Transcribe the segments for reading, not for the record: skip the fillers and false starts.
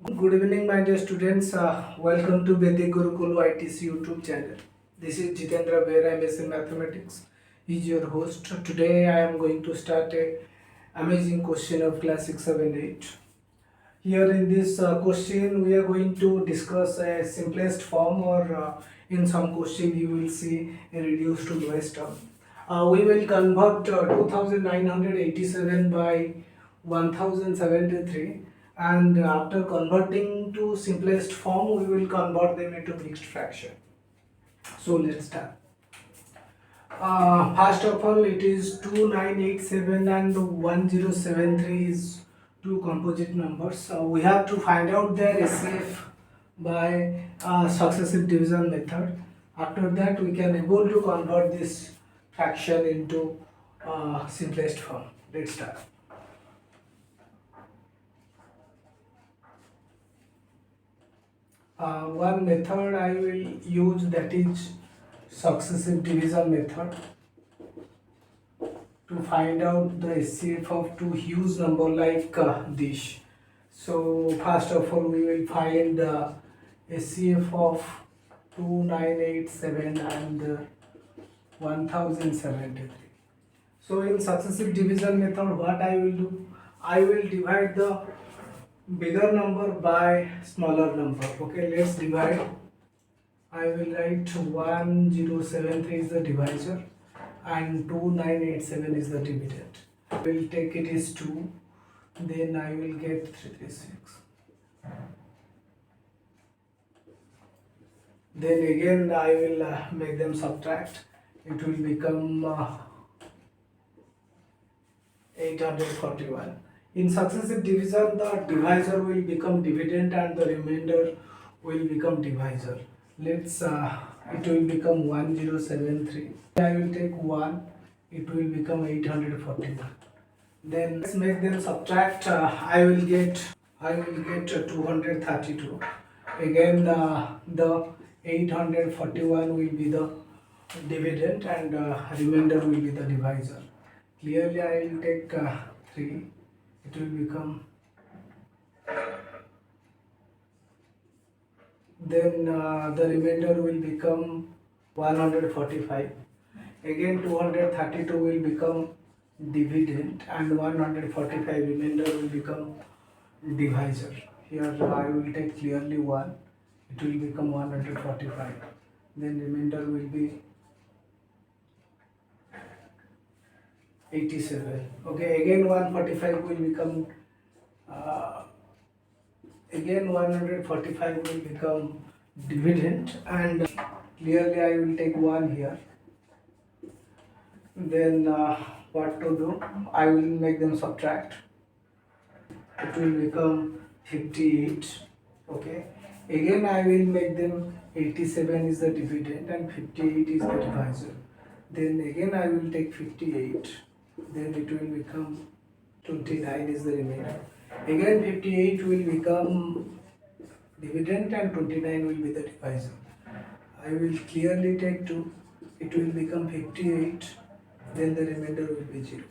Good evening, my dear students. Welcome to Vedic Gurukul ITC YouTube channel. This is Jitendra Bera, MS in Mathematics. Is your host. Today I am going to start a amazing question of class 6, 7, 8. Here in this question, we are going to discuss a simplest form, or in some question you will see a reduced to lowest term. We will convert 2987 by 1073, and after converting to simplest form, we will convert them into mixed fraction. So let's start. First of all, it is 2987 and 1073 is two composite numbers. We have to find out their SCF by successive division method. After that, we can able to convert this fraction into simplest form. Let's start. One method I will use, that is successive division method, to find out the SCF of two huge number like this. So first of all, we will find the SCF of 2987 and 1073. So in successive division method, what I will do, I will divide the bigger number by smaller number. Okay, let's divide. I will write 1073 is the divisor and 2987 is the dividend. I will take it as 2, then I will get 336. Then again I will make them subtract. It will become 841. In successive division, the divisor will become dividend and the remainder will become divisor. Let's it will become 1073. I will take 1, it will become 841. Then let's make them subtract. I will get 232. Again the 841 will be the dividend and remainder will be the divisor. Clearly I will take 3. It will become, then the remainder will become 145. Again 232 will become dividend and 145 remainder will become divisor. Here I will take clearly 1. It will become 145. Then remainder will be 87. Okay, again 145 will become again 145 will become dividend, and clearly I will take 1 here. Then what to do, I will make them subtract. It will become 58. Okay, again I will make them 87 is the dividend and 58 is the divisor. Then again I will take 58. Then it will become 29 is the remainder. Again 58 will become dividend and 29 will be the divisor. I will clearly take 2. It will become 58. Then the remainder will be 0.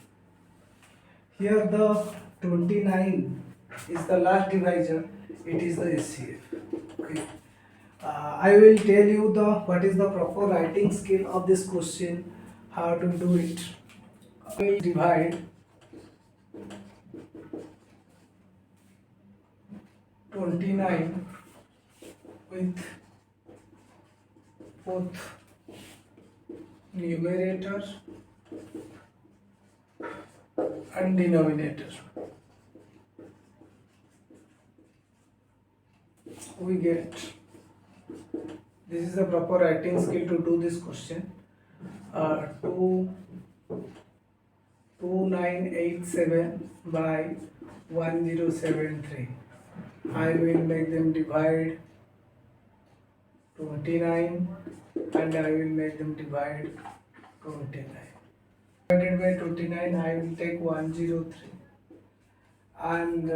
Here the 29 is the last divisor. It is the SCF. Okay. I will tell you what is the proper writing skill of this question, how to do it. I will divide 29 with both numerator and denominator. We get, this is the proper writing skill to do this question. 2987 by 1073. I will make them divide 29 and I will make them divide 29. Divided by 29, I will take 103 and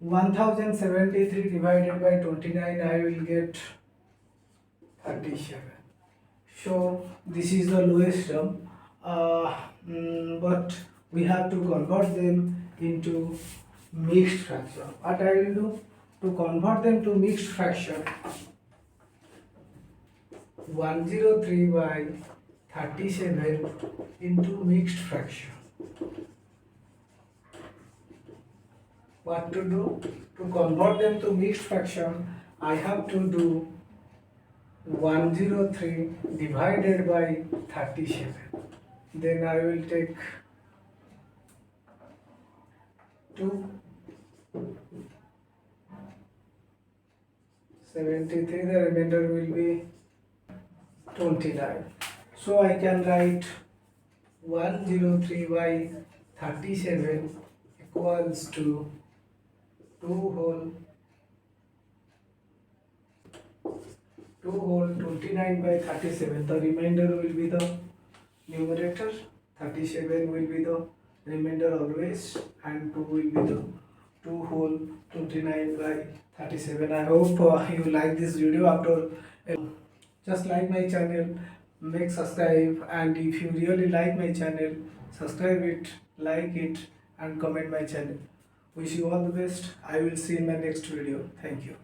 1073 divided by 29, I will get 37. So this is the lowest term, but we have to convert them into mixed fraction. What I will do, to convert them to mixed fraction, 103 by 37 into mixed fraction. What to do? To convert them to mixed fraction, I have to do 103 divided by 37. Then I will take 2 73, the remainder will be 29. So I can write 103 by 37 equals to 2 whole 29 by 37. The remainder will be the numerator, 37 will be the remainder always, and 2 will be the 2 whole 29 by 37. I hope you like this video. After just like my channel, make subscribe, and if you really like my channel, subscribe it, like it, and comment my channel. Wish you all the best. I will see you in my next video. Thank you.